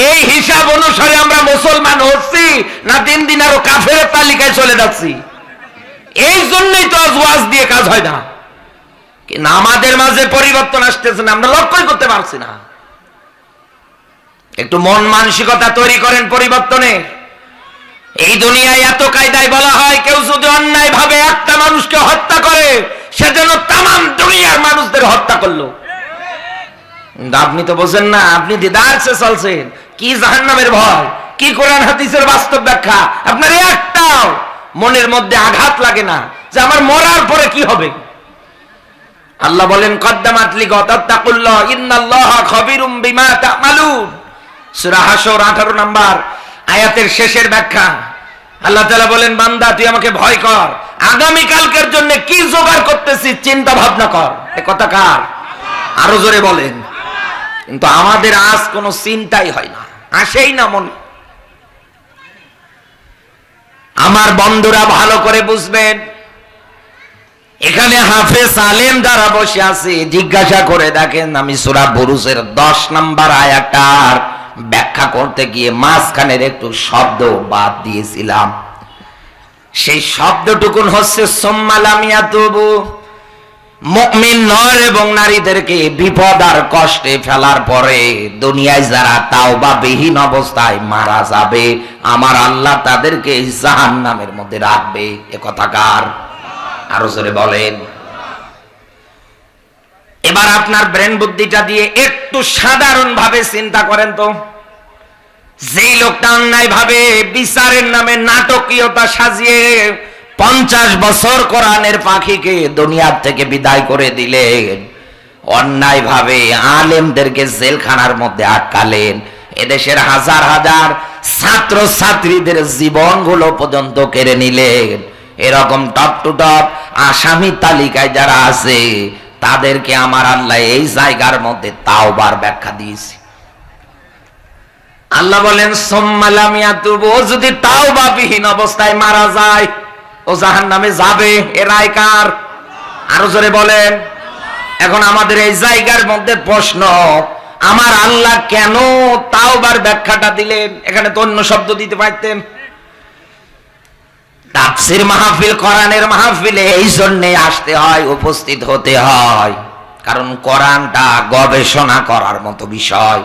এই হিসাব অনুসারে আমরা মুসলমান হচ্ছি না দিন দিন আরো কাফেরের তালিকায় চলে যাচ্ছি? এই জন্যই তো আজ ওয়াজ দিয়ে কাজ হয় না। কিন্তু আমাদের মাঝে পরিবর্তন আসতেছে না, আমরা লক্ষ্যই করতে পারছি না। একটু মন মানসিকতা তৈরি করেন পরিবর্তনে। এই দুনিয়ায় এত কায়দায় বলা হয় কেউ যদি অন্যায় ভাবে একটা মানুষকে হত্যা করে সে যেন তামাম দুনিয়ার মানুষদের হত্যা করলো। আপনি তো বোঝেন না, আপনি দ্বিধার্সে চলছেন। কি জাহান্নামের ভয়, কি কোরআন হাদিসের বাস্তব ব্যাখ্যা আপনার একটাও মনের মধ্যে আঘাত লাগে না যে আমার মরার পরে কি হবে। আল্লাহ বলেন কদ্দামাত লিগাতাত্তাকুল্লাহ ইন্নাল্লাহা খাবীরুম বিমা তা'মালুন। সূরা হাশর 18 নম্বর আয়াতের শেষের ব্যাখ্যা। আল্লাহ তাআলা বলেন বান্দা তুই আমাকে ভয় কর, আগামী কালকের জন্য কি জোগাড় করতেছি চিন্তা ভাবনা কর। এ কথা কার? আরো জোরে বলেন। কিন্তু আমাদের আজ কোনো চিন্তাই হয় না, আসেই না মনে। আমার বন্ধুরা ভালো করে বুঝবেন, এখানে হাফেজ আলেম যারা বসে আছে জিজ্ঞাসা করে দেখেন, আমি সূরা বুরুজের 10 নম্বর আয়াতটার ব্যাখ্যা করতে গিয়ে মাঝখানের একটু শব্দ বাদ দিয়েছিলাম। সেই শব্দটুকুন হচ্ছে সুম্মা লাম ইয়াতুবু। মুমিন নর এবং নারীদেরকে বিপদ আর কষ্টে ফেলার পরে দুনিয়ায় যারা তাওবা বিহীন অবস্থায় মারা যাবে, আমার আল্লাহ তাদেরকে জাহান্নামের মধ্যে রাখবে। এ কথা কার? আরো জোরে বলেন। এবার আপনার ব্রেন বুদ্ধিটা দিয়ে একটু সাধারণ ভাবে চিন্তা করেন তো, যেই লোকটা অন্যায় ভাবে বিচারের নামে নাটকীয়তা সাজিয়ে 50 বছর কোরআনের পাখিকে দুনিয়ার থেকে বিদায় করে দিলেন, অন্যায় ভাবে আলেমদেরকে জেলখানার মধ্যে আটকালেন, এদেশের হাজার হাজার ছাত্র ছাত্রীদের জীবনগুলো পর্যন্ত কেড়ে নিলেন, এরকম টপ টু টপ আসামি তালিকায় যারা আছে তাদেরকে আমার আল্লাহ এই জায়গার মধ্যে তাওবার ব্যাখ্যা দিয়েছে। আল্লাহ বলেন সুম্মা লাম ইয়াতুবু, ও যদি তাওবা বিহীন অবস্থায় মারা যায় ও জাহান্নামে যাবে। এর রায় কার? আরো জোরে বলেন। এখন আমাদের এই জায়গার মধ্যে প্রশ্ন, আমার আল্লাহ কেন তাওবার ব্যাখ্যাটা দিলেন? এখানে তো অন্য শব্দ দিতে পারতেন। তাফসীর মাহফিল, কোরআনের মাহফিলে এই জন্য আসতে হয়, উপস্থিত হতে হয়, কারণ কোরআনটা গবেষণা করার মতো বিষয়।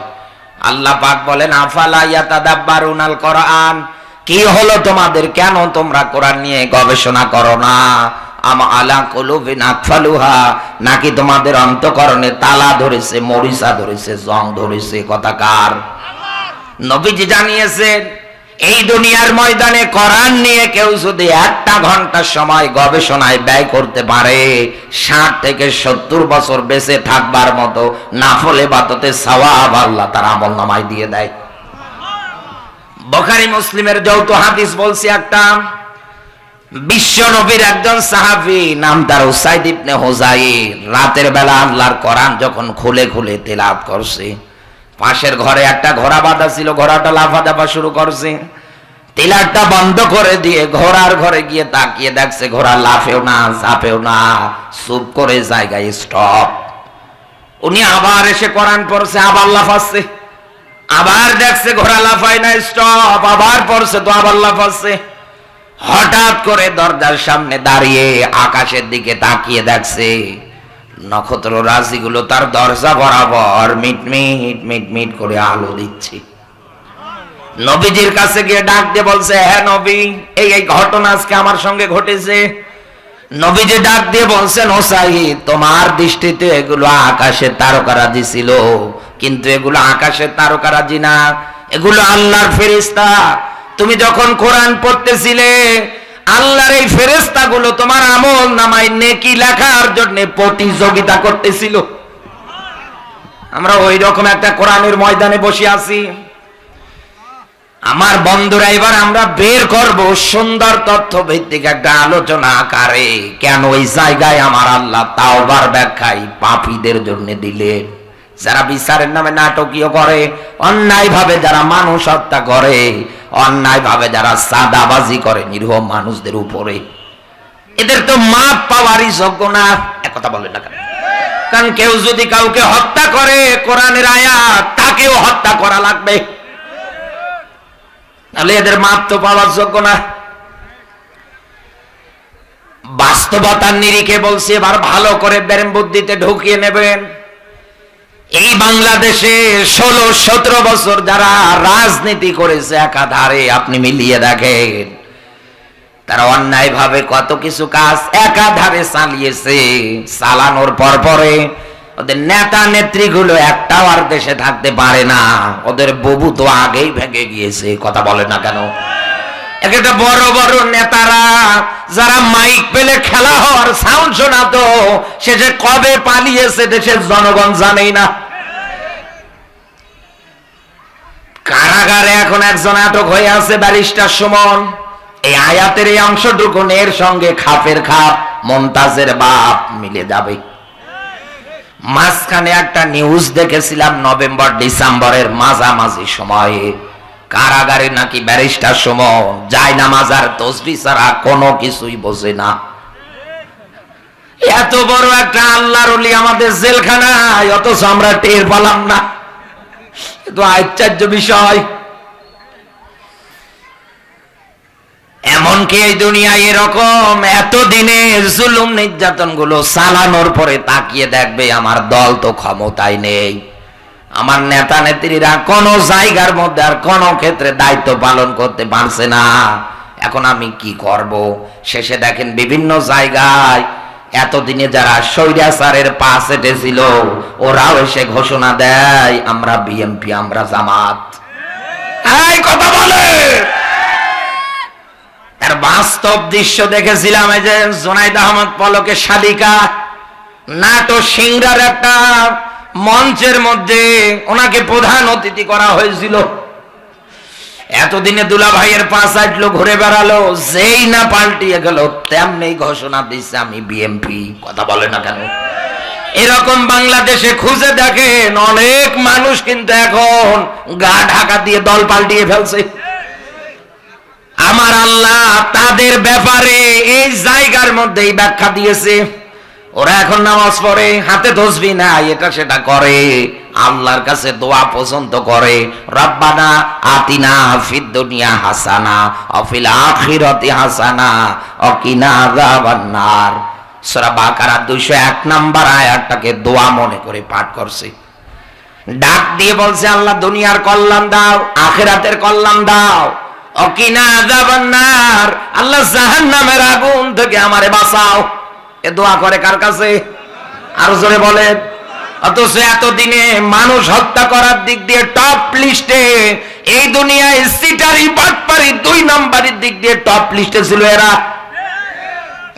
আল্লাহ পাক বলেন আফালা ইয়াতাদাব্বারুনাল কোরআন, কি হলো তোমাদের, কেন তোমরা কোরআন নিয়ে গবেষণা করো না? আম আলা কুলুবিন আকফালুহা, নাকি তোমাদের অন্তঃকরণে তালা ধরেছে, মরিচা ধরেছে, জং ধরেছে? কথা কার? নবীজি জানিয়েছেন এই দুনিয়ার ময়দানে কোরআন নিয়ে কেউ যদি 1টা ঘন্টা সময় গবেষণায় ব্যয় করতে পারে, 60 থেকে 70 বছর বেঁচে থাকবার মতো নাফল ইবাদতে সওয়াব আল্লাহ তার আমলনামায় দিয়ে দেয়। বুখারী মুসলিমের যৌথ হাদিস বলছি একটা, বিশ্ব নবীর একজন সাহাবী, নাম তার উসাইদ ইবনে হুযাইর, রাতের বেলা আল্লাহর কোরআন যখন খুলে খুলে তেলাওয়াত করছে, পাশের ঘরে একটা ঘোড়া বাঁধা ছিল, ঘোড়াটা লাফাদাফা শুরু করছে, তেলাওয়াতটা বন্ধ করে দিয়ে ঘোড়ার ঘরে গিয়ে তাকিয়ে দেখছে ঘোড়া লাফেও না, ঝাঁপেও না, চুপ করে জায়গায় স্টপ। উনি আবার এসে কোরআন পড়ছে, আবার লাফাচ্ছে, আবার দেখছে ঘোড়া লাফায় না, স্টপ, আবার পড়ছে তো আবার লাফাচ্ছে। হঠাৎ করে দরজার সামনে দাঁড়িয়ে আকাশের দিকে তাকিয়ে দেখছে নক্ষত্র রাশিগুলো তার দরজা বরাবর মিটমিট মিটমিট করে আলো দিচ্ছে। নবীজির কাছে গিয়ে ডাক দিয়ে বলছে, হ্যাঁ নবী, এই এই ঘটনা আজকে আমার সঙ্গে ঘটেছে। নবীজি ডাক দিয়ে বলছেন, ও সাইদ, তোমার দৃষ্টিতে এগুলো আকাশের তারকারাজি ছিল, কিন্তু এগুলো আকাশের তারকারাজি না, এগুলো আল্লাহর ফেরেশতা। তুমি যখন কোরআন পড়তেছিলে, আল্লাহর এই ফেরেশতাগুলো তোমার আমল নামায় নেকি লেখার জন্য প্রতিযোগিতা করতেছিল। আমরা ওই রকম একটা কোরআনের ময়দানে বসে আছি। আমার বন্ধুরা, এবার আমরা বের করব সুন্দর তথ্য ভিত্তিক একটা আলোচনা আকারে, কেন ওই জায়গায় আমার আল্লাহ তাওবার ব্যাখ্যায় পাপীদের জন্য দিলেন। যারা বিচারের নামে নাটকীয় করে, অন্যায় ভাবে যারা মানুষ হত্যা করে, অন্যায় ভাবে যারা চাঁদাবাজি করে নিরীহ মানুষদের উপরে, এদের তো মাপ পাওয়ারই যোগ্য না। একথা বলেন না কেন? কারণ কেউ যদি কাউকে হত্যা করে, কোরআনের আয়াত তাকেও হত্যা করা লাগবে, তাহলে এদের মাপ তো পাওয়ার যোগ্য না। বাস্তবতার নিরিখে বলছি, এবার ভালো করে ব্রেন বুদ্ধিতে ঢুকিয়ে নেবেন। এই বাংলাদেশে 16-17 বছর যারা রাজনীতি করেছে একাধারে, আপনি মিলিয়ে দেখেন, তারা অন্যায় ভাবে কত কিছু কাজ একাধারে চালিয়েছে। চালানোর পরে ওদের নেতা নেত্রীগুলো একটাও আর দেশে থাকতে পারে না, ওদের বুবু তো আগেই ভেঙে গিয়েছে। কথা বলে না কেন? একটা বড় বড় নেতারা যারা মাইক পেলে খেলা হওয়ার সাউন্ড শোনাতো, সে যে কবে পালিয়েছে দেশের জনগণ জানেই না। কারাগারে এখন একজন আটক হয়ে আছে, ব্যারিস্টার সুমন। এই আয়াতের এই অংশটুকু এর সঙ্গে খাপের খাপ মমতাজের বাপ মিলে যাবে। মাঝখানে একটা নিউজ দেখেছিলাম, নভেম্বর ডিসেম্বরের মাঝামাঝি সময়ে কারাগারে নাকি ব্যারিস্টার সুমন জায়নামাজ আর তসবিহ ছাড়া কোনো কিছুই বোঝে না। এত বড় একটা আল্লাহর ওলি আমাদের জেলখানায়, অথচ আমরা টের পেলাম না। তো আশ্চর্য বিষয়। এমনকি এই দুনিয়ায় এরকম এতদিনে জুলুম নির্যাতন গুলো চালানোর পরে তাকিয়ে দেখবে আমার দল তো ক্ষমতায় নেই, আমার নেতা নেত্রীরা কোন জায়গার মধ্যে আর কোন ক্ষেত্রে দায়িত্ব পালন করতে পারছে না। এখন আমি কি করব? শেষে দেখেন বিভিন্ন জায়গায় এতদিনে যারা স্বৈরাচারের পা চেটেছিল ওরাও এসে ঘোষণা দেয় আমরা বিএনপি, আমরা জামাত। এই কথা বলে তার বাস্তব দৃশ্য দেখেছিলাম। এই যে জুনাইদ আহমদ পলকের শালিকা নাটো সিংড়ার একটা মঞ্চের মধ্যে ওনাকে প্রধান অতিথি করা হয়েছিল। এতদিনে দুলা ভাইয়ের পা চাটলো, ঘুরে বেড়ালো, যেই না পাল্টিয়ে গেল তেমনি ঘোষণা দিচ্ছে আমি বিএনপি। কথা বলে না কেন? এরকম বাংলাদেশে খুঁজে দেখেন অনেক মানুষ কিন্তু এখন গা ঢাকা দিয়ে দল পাল্টিয়ে ফেলছে। আমার আল্লাহ তাদের ব্যাপারে এই জায়গার মধ্যেই ব্যাখ্যা দিয়েছে। ওরা এখন নামাজ পড়ে, হাতে তসবিহ নাই, এটা সেটা করে, আল্লাহর কাছে দোয়া পছন্দ করে, রব্বানা আতিনা ফিদ দুনিয়া হাসানা ওয়া ফিল আখিরাতি হাসানা ওয়া কিনা আযাবান্নার। সূরা বাকারা 201 নম্বর আয়াতটাকে দোয়া মনে করে পাঠ করছে। ডাক দিয়ে বলছে আল্লাহ দুনিয়ার কল্যাণ দাও, আখিরাতের কল্যাণ দাও, ওয়া কিনা আযাবান্নার, আল্লাহ জাহান্নামের আগুন থেকে আমারে বাঁচাও। এ দোয়া করে কার কাছে? আরো জোরে বলেন। অথচ এতদিনে মানুষ হত্যা করার দিক দিয়ে টপ লিস্টে, এই দুনিয়ায় সিটারি বাটপারি 2 নম্বরের দিক দিয়ে টপ লিস্টে ছিল এরা।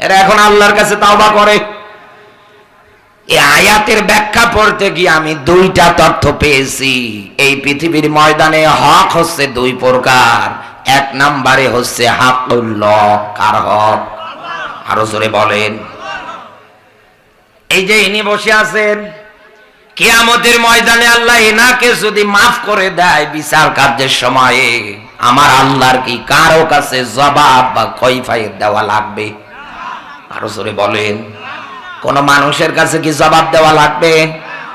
এরা এখন আল্লাহর কাছে তাওবা করে। এই আয়াতের ব্যাখ্যা পড়তে গিয়ে আমি 2টা তথ্য পেয়েছি। এই পৃথিবীর ময়দানে হক হচ্ছে 2 প্রকার। 1 নম্বরে হচ্ছে হাকুল্লাহ। কার হক? আরো জোরে বলেন। এই যে ইনি বসে আছেন, কিয়ামতের ময়দানে আল্লাহ এনাকে যদি মাফ করে দেয় বিচার কার্যের সময়ে, আমার আল্লাহর কি কারো কাছে জবাব বা কৈফিয়ত দেওয়া লাগবে? আরো জোরে বলেন। কোন মানুষের কাছে কি জবাব দেওয়া লাগবে?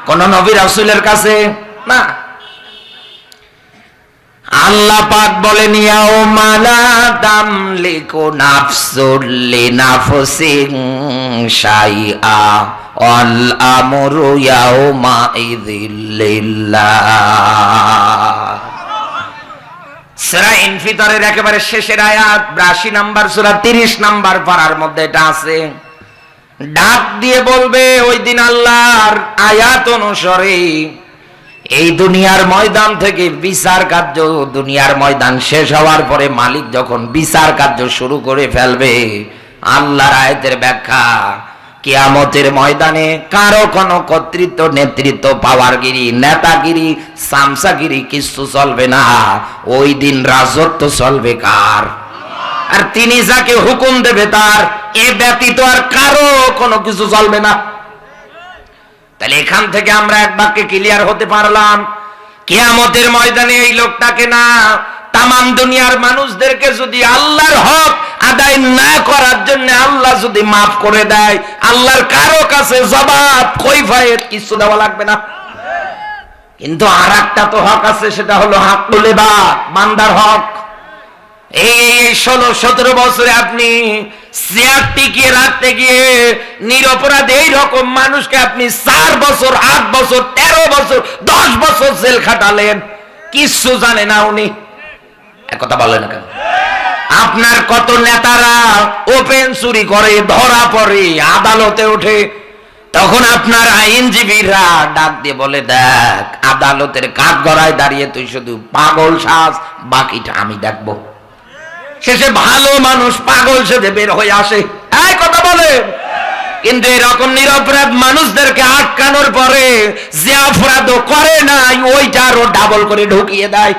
কোন নবী রাসূলের কাছে না। আল্লাহ পাক বলেন ইয়াউমা লা তামলিকু নাফসুন লিনাফসিন শাইআ ওয়াল আমরু ইয়াউমা ইযিল লিল্লাহ। সূরা ইনফিতরের একেবারে শেষের আয়াত 82 নাম্বার সূরা 30 নাম্বার পারার মধ্যে এটা আছে। ডাক দিয়ে বলবে ওই দিন আল্লাহর আয়াত অনুসারে এই দুনিয়ার ময়দান থেকে বিচার কার্য, দুনিয়ার ময়দান শেষ হওয়ার পরে মালিক যখন বিচার কার্য শুরু করে ফেলবে, আল্লাহর আয়াতের ব্যাখ্যা কিয়ামতের ময়দানে কারো কোনো কর্তৃত্ব, নেতৃত্ব, পাওয়ারগিরি, নেতাগিরি, সামসাগিরি কিছু চলবে না। ওই দিন রাজত্ব চলবে কার? আর তিনি যাকে হুকুম দেবে তার, এ ব্যতীত আর কারো কোনো কিছু চলবে না। তাহলে এখান থেকে আমরা এক বাক্যে ক্লিয়ার হতে পারলাম, কিয়ামতের ময়দানে এই লোকটাকে না, তামাম দুনিয়ার মানুষদেরকে যদি আল্লাহর হক আদায় না করার জন্য আল্লাহ যদি মাফ করে দেয়, আল্লাহর কারো কাছে জবাব কৈফিয়ত কিছু দেওয়া লাগবে না। কিন্তু আরেকটা তো হক আছে, সেটা হলো হাকুল ইবাদ, বান্দার হক। এই 16-17 বছরে আপনি চেয়ার টিকিয়ে রাখতে গিয়ে নিরপরাধ এই রকম মানুষকে আপনি 4 বছর, 8 বছর, 13 বছর, 10 বছর জেল খাটালেন, কিচ্ছু জানে না উনি। কথা বলে না কেন? আপনার কত নেতারা ওপেন চুরি করে ধরা পড়ে আদালতে ওঠে, তখন আপনার আইনজীবীরা ডাক দিয়ে বলে দেখ আদালতের কাঠগড়ায় দাঁড়িয়ে তুই শুধু পাগল সাজ, বাকিটা আমি দেখবো। শেষে ভালো মানুষ পাগল সেজে বের হয়ে আসে। এই কথা বলে। কিন্তু এরকম নিরপরাধ মানুষদেরকে আটকানোর পরে যে অপরাধ করে নাই ওইটা আরো ডাবল করে ঢুকিয়ে দেয়।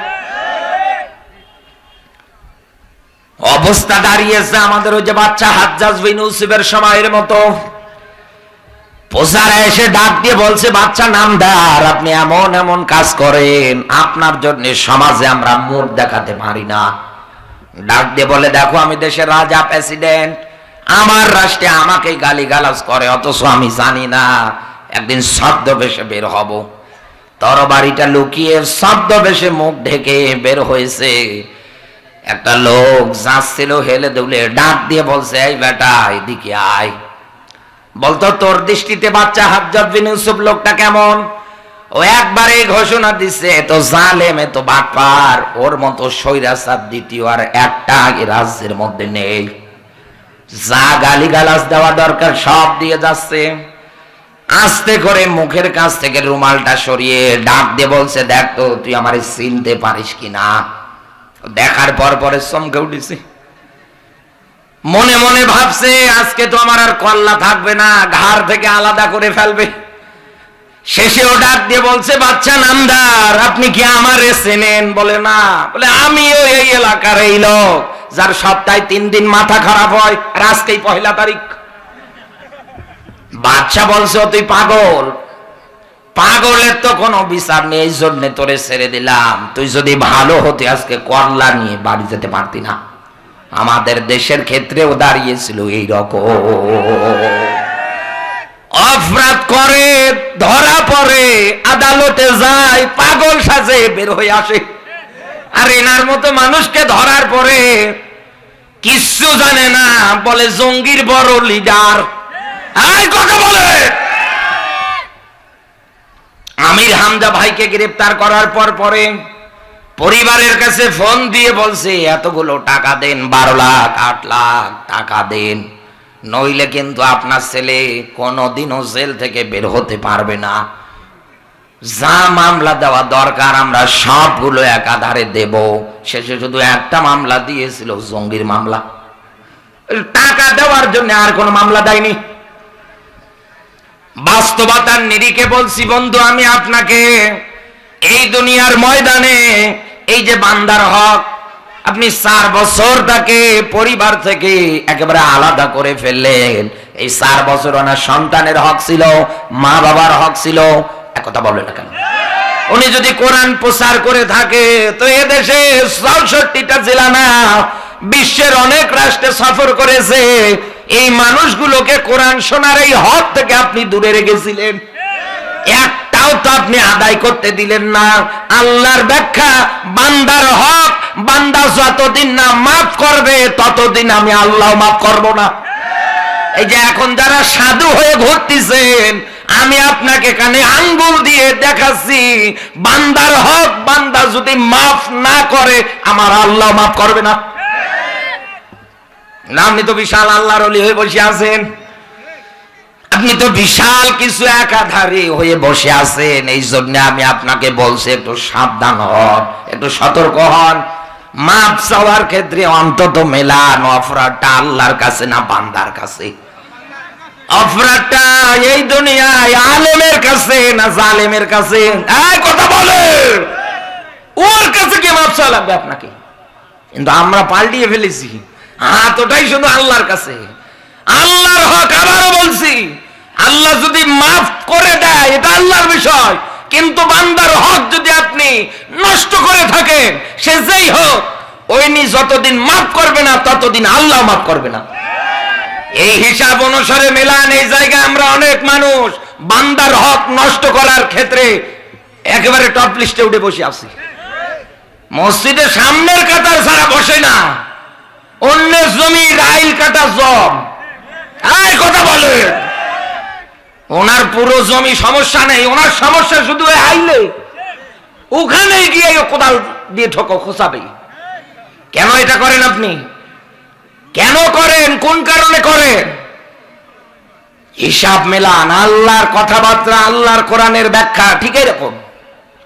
অবস্থা দাঁড়িয়েছে আমাদের ওই যে বাচ্চা হাজ্জাজ বিন ইউসুফের সময়ের মতো। প্রচারে এসে ডাক দিয়ে বলছে বাচ্চা নামদার, আপনি এমন এমন কাজ করেন, আপনার জন্য সমাজে আমরা মুখ দেখাতে পারি না। ডাক দিয়ে বলে দেখো আমি দেশের রাজা, প্রেসিডেন্ট, আমার রাষ্ট্রে আমাকে গালিগালাজ করে, অথচ আমি জানি না একদিন ছদ্মবেশে বের হব। তরবারিটা লুকিয়ে ছদ্মবেশে মুখ ঢেকে বের হয়েছে। একটা লোক যাচ্ছিল হেলে দুলে, ডাক দিয়ে বলছে, এই বেটা এদিকে আয়। বলতো, তোর দৃষ্টিতে বাচ্চা হাজ্জাজ বিন ইউসুফ লোকটা কেমন? ও একবারে ঘোষণা দিচ্ছে, তো জালেম, তো বাটপার, ওর মতো স্বৈরাচার দ্বিতীয় আর একটা রাজ্যের মধ্যে নেই। যা গালিগালাজ দেওয়া দরকার সব দিয়ে যাচ্ছে। আস্তে করে মুখের কাছ থেকে রুমালটা সরিয়ে ডাক দিয়ে বলছে, দেখ তো তুই আমারে চিনতে পারিস কিনা। দেখার পর পরে চমকে উঠেছে, মনে মনে ভাবছে আজকে তো আমার আর কল্লা থাকবে না, ঘাড় থেকে আলাদা করে ফেলবে। শেষেও ডাক দিয়ে বলছে, বাচ্চা নামদার, আপনি কি আমারে চেনেন? বলে না। বলে, আমিও এই এলাকার এই লোক যার সপ্তাহে 3 দিন মাথা খারাপ হয়, আর আজকেই 1 তারিখ। বাচ্চা বলছে, তুই পাগল, পাগলের তো কোনো বিচার নেই, এই জন্য তোরে ছেড়ে দিলাম। তুই যদি ভালো হতে আজকে কল্লা নিয়ে বাড়ি যেতে পারতি না। আমাদের দেশের ক্ষেত্রেও দাঁড়িয়েছিল এই রকম। অপরাধ করে, ধরা পড়ে, আদালতে যায়, পাগল সাজে বের হয়ে আসে। আর এনার মতো মানুষকে ধরার পরে কিচ্ছু জানে না, বলে জঙ্গির বড় লিডার। এই কথা বলে। আমির হামজা ভাইকে গ্রেফতার করার পরে পরিবারের কাছে ফোন দিয়ে বলছে, এতগুলো টাকা দেন, 12 লাখ 8 লাখ টাকা দেন, নইলে কিন্তু আপনার ছেলে কোনোদিনও জেল থেকে বের হতে পারবে না। যা মামলা দেওয়া দরকার আমরা সবগুলো একাধারে দেব। শেষে শুধু একটা মামলা দিয়েছিল, জঙ্গির মামলা। টাকা দেওয়ার জন্য আর কোনো মামলা দেয়নি। বাস্তবতার নিরিখে বলছি বন্ধু, আমি আপনাকে এই দুনিয়ার ময়দানে এই যে বান্দার হক, আপনি 4 বছর তাকে পরিবার থেকে একেবারে আলাদা করে ফেললেন। এই 4 বছর ওনার সন্তানের হক ছিল, মা বাবার হক ছিল, একথা বললেন না কেন? উনি যদি কোরআন প্রচার করে থাকে তো এদেশে 64টা জেলা না, বিশ্বের অনেক রাষ্ট্রে সফর করেছে। এই মানুষগুলোকে কোরআন শোনার এই হক থেকে আপনি দূরে রেখেছিলেন, একটাও তো আপনি আদায় করতে দিলেন না। আল্লাহর ব্যাখ্যা, বান্দার হক বান্দা যতদিন না মাফ করবে ততদিন আমি আল্লাহ মাফ করব না। এই যে এখন যারা সাধু হয়ে ঘুরতেছেন, আমি আপনাকে কানে আঙ্গুল দিয়ে দেখাচ্ছি, বান্দার হক বান্দা যদি মাফ না করে আমার আল্লাহ মাফ করবে না। না, আপনি তো বিশাল আল্লাহর ওলি হয়ে বসে আছেন, আপনি তো বিশাল কিছু একাধারে হয়ে বসে আছেন। এই জন্য আমি আপনাকে বলছি, একটু সাবধান হন, একটু সতর্ক হন। মাপ চাওয়ার ক্ষেত্রে অন্তত মেলান অপরাধটা আল্লাহর কাছে না বান্দার কাছে। অপরাধটা এই দুনিয়ায় আলেমের কাছে না জালেমের কাছে? এই কথা বলে, ওর কাছে কি মাপ চাওয়া লাগবে আপনাকে? কিন্তু আমরা পাল্টিয়ে ফেলেছি, হাতটাই শুধু আল্লাহর কাছে। আল্লাহর হক, আবারও বলছি, আল্লাহ যদি মাফ করে দেয় এটা আল্লাহর বিষয়, কিন্তু বান্দার হক যদি আপনি নষ্ট করে থাকেন, সে যেই হোক, ওইনি যতদিন মাফ করবে না ততদিন আল্লাহ মাফ করবে না। এই হিসাব অনুসারে মেলান। এই জায়গায় আমরা অনেক মানুষ বান্দার হক নষ্ট করার ক্ষেত্রে একেবারে টপ লিস্টে উঠে বসে আছি। মসজিদের সামনের কাতার ছাড়া বসে না, অন্যের জমি রাইল কাটা জব। এই কথা বলে, ওনার পুরো জমি সমস্যা নেই, ওনার সমস্যা শুধু আইলে ওখানে গিয়ে কোদাল দিয়ে ঠোকো খোঁচাবে। কেন এটা করেন আপনি? কেন করেন? কোন কারণে করেন? হিসাব মেলান। আল্লাহর কথাবার্তা, আল্লাহর কোরআনের ব্যাখ্যা ঠিক এরকম।